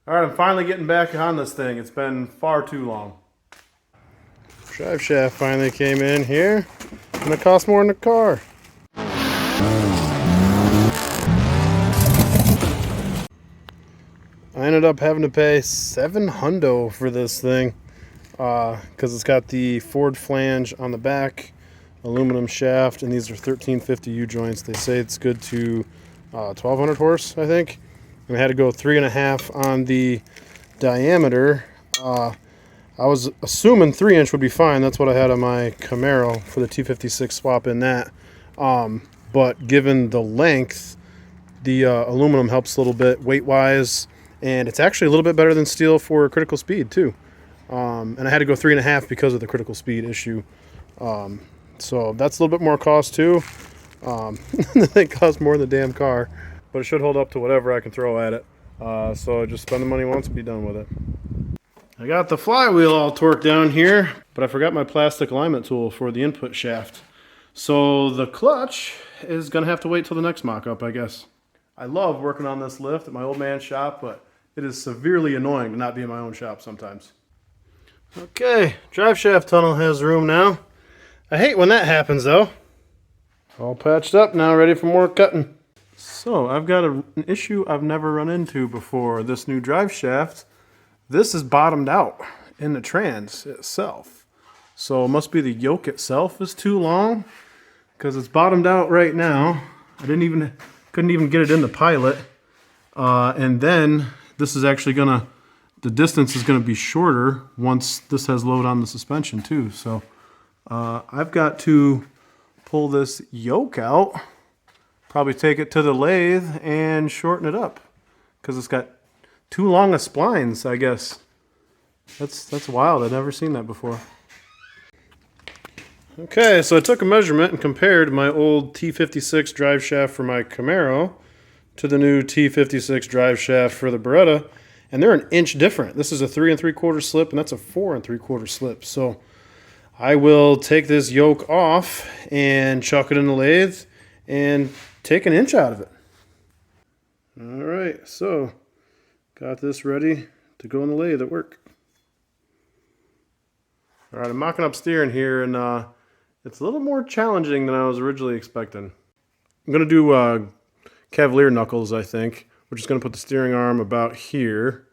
All right, I'm finally getting back on this thing. It's been far too long. Driveshaft finally came in here, and it costs more than the car. I ended up having to pay $700 for this thing because it's got the Ford flange on the back, aluminum shaft, and these are 1350 U-joints. They say it's good to 1200 horse, I think. And I had to go 3.5 on the diameter. I was assuming 3-inch would be fine. That's what I had on my Camaro for the T56 swap in that. But given the length, the aluminum helps a little bit weight-wise, and it's actually a little bit better than steel for critical speed too. And I had to go 3.5 because of the critical speed issue. So that's a little bit more cost too. It costs more than the damn car, but it should hold up to whatever I can throw at it. So just spend the money once and be done with it. I got the flywheel all torqued down here, but I forgot my plastic alignment tool for the input shaft. So the clutch is gonna have to wait till the next mock-up, I guess. I love working on this lift at my old man's shop, but it is severely annoying to not be in my own shop sometimes. Okay, driveshaft tunnel has room now. I hate when that happens though. All patched up now, ready for more cutting. So I've got an issue I've never run into before. This new driveshaft, this is bottomed out in the trans itself. So it must be the yoke itself is too long because it's bottomed out right now. I couldn't even get it in the pilot. And then this is actually the distance is gonna be shorter once this has load on the suspension too. So I've got to pull this yoke out, probably take it to the lathe and shorten it up because it's got too long of splines, I guess. That's wild. I've never seen that before. Okay, so I took a measurement and compared my old T56 drive shaft for my Camaro to the new T56 drive shaft for the Beretta, and they're an inch different. This is a 3 3/4 slip, and that's a 4 3/4 slip. So I will take this yoke off and chuck it in the lathe and take an inch out of it. All right, so got this ready to go in the lathe at work. All right, I'm mocking up steering here, and it's a little more challenging than I was originally expecting. I'm gonna do Cavalier knuckles, I think, which is gonna put the steering arm about here,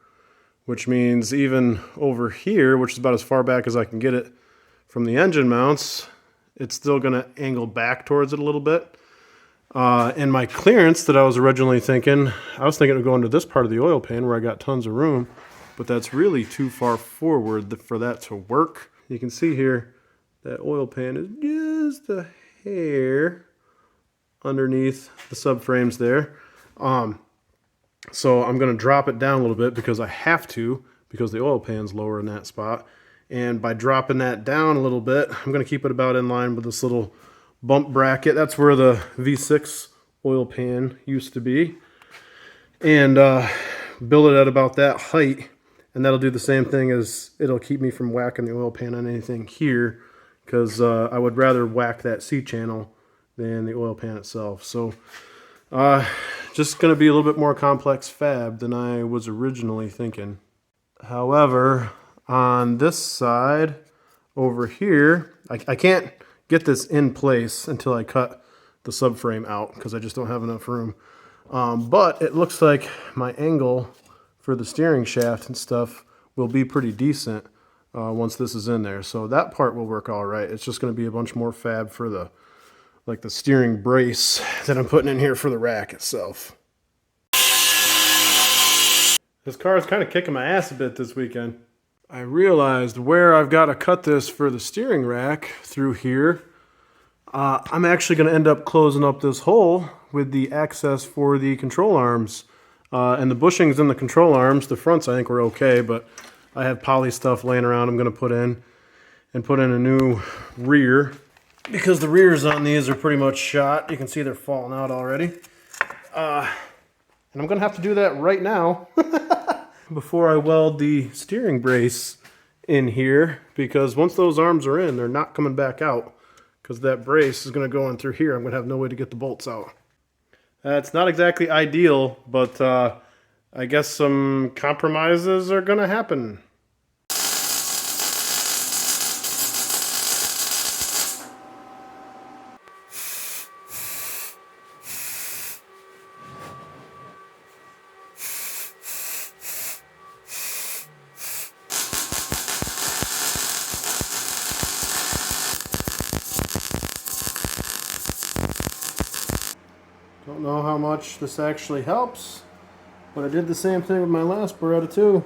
which means even over here, which is about as far back as I can get it from the engine mounts, it's still gonna angle back towards it a little bit. And my clearance that I was originally thinking, I was thinking of going to this part of the oil pan where I got tons of room, but that's really too far forward for that to work. You can see here that oil pan is just a hair underneath the subframes there. So I'm gonna drop it down a little bit because I have to, because the oil pan's lower in that spot. And by dropping that down a little bit, I'm gonna keep it about in line with this little bump bracket. That's where the V6 oil pan used to be. And build it at about that height. And that'll do the same thing as it'll keep me from whacking the oil pan on anything here, because I would rather whack that C channel than the oil pan itself. So just gonna be a little bit more complex fab than I was originally thinking. However, on this side over here, I can't get this in place until I cut the subframe out because I just don't have enough room. But it looks like my angle for the steering shaft and stuff will be pretty decent once this is in there. So that part will work all right. It's just going to be a bunch more fab for the steering brace that I'm putting in here for the rack itself. This car is kind of kicking my ass a bit this weekend. I realized where I've got to cut this for the steering rack through here. I'm actually going to end up closing up this hole with the access for the control arms. And the bushings in the control arms, the fronts I think were okay, but I have poly stuff laying around I'm going to put in, and put in a new rear because the rears on these are pretty much shot. You can see they're falling out already. And I'm going to have to do that right now before I weld the steering brace in here, because once those arms are in, they're not coming back out because that brace is going to go in through here. I'm going to have no way to get the bolts out. It's not exactly ideal, but I guess some compromises are gonna happen. Don't know how much this actually helps, but I did the same thing with my last Beretta too.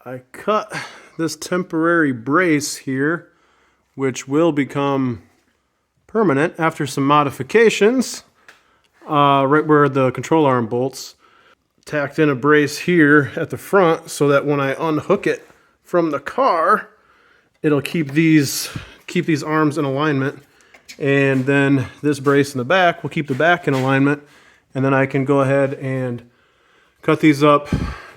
I cut this temporary brace here, which will become permanent after some modifications, right where the control arm bolts. Tacked in a brace here at the front so that when I unhook it from the car, it'll keep these arms in alignment. And then this brace in the back will keep the back in alignment. And then I can go ahead and cut these up,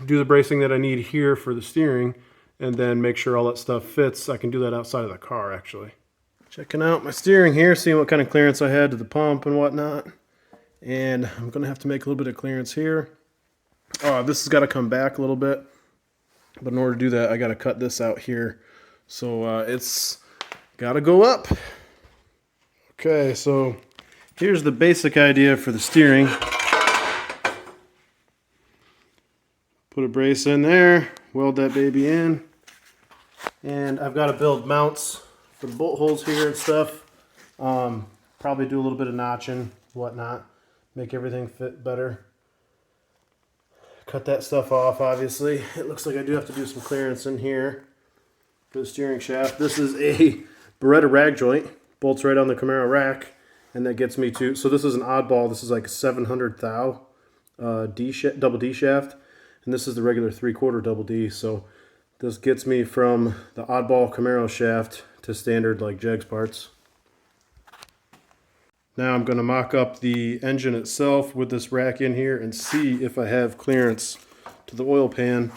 do the bracing that I need here for the steering, and then make sure all that stuff fits. I can do that outside of the car, actually. Checking out my steering here, seeing what kind of clearance I had to the pump and whatnot. And I'm going to have to make a little bit of clearance here. This has got to come back a little bit. But in order to do that, I got to cut this out here. So it's got to go up. Okay, so here's the basic idea for the steering. Put a brace in there, weld that baby in, and I've got to build mounts for the bolt holes here and stuff. Probably do a little bit of notching, whatnot, make everything fit better. Cut that stuff off, obviously. It looks like I do have to do some clearance in here for the steering shaft. This is a Beretta rag joint. Bolts right on the Camaro rack, and that gets me to, so this is an oddball. This is like a 700 thou double D shaft, and this is the regular 3/4 double D. So this gets me from the oddball Camaro shaft to standard like Jegs parts. Now I'm going to mock up the engine itself with this rack in here and see if I have clearance to the oil pan,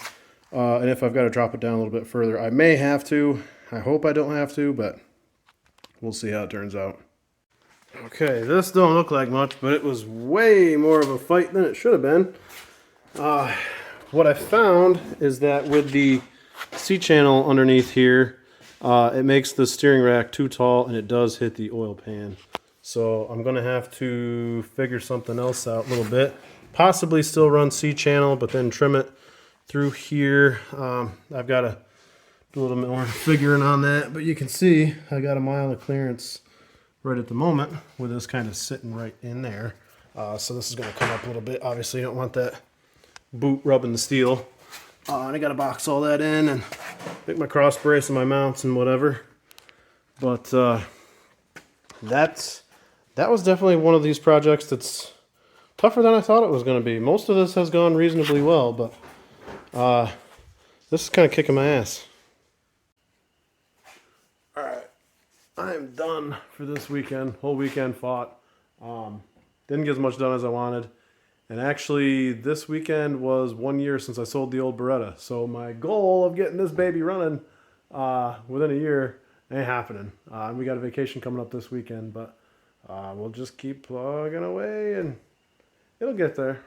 and if I've got to drop it down a little bit further. I may have to. I hope I don't have to, but we'll see how it turns out. Okay, this don't look like much, but it was way more of a fight than it should have been. What I found is that with the C-channel underneath here, it makes the steering rack too tall and it does hit the oil pan. So I'm going to have to figure something else out a little bit. Possibly still run C-channel, but then trim it through here. I've got to do a little bit more figuring on that, but you can see I got a mile of clearance right at the moment with this kind of sitting right in there. So this is going to come up a little bit. Obviously you don't want that boot rubbing the steel. And I got to box all that in and make my cross brace and my mounts and whatever. But that was definitely one of these projects that's tougher than I thought it was going to be. Most of this has gone reasonably well, but this is kind of kicking my ass. Alright, I am done for this weekend. Whole weekend fought. Didn't get as much done as I wanted. And actually, this weekend was 1 year since I sold the old Beretta. So my goal of getting this baby running within a year ain't happening. We got a vacation coming up this weekend, but we'll just keep plugging away and it'll get there.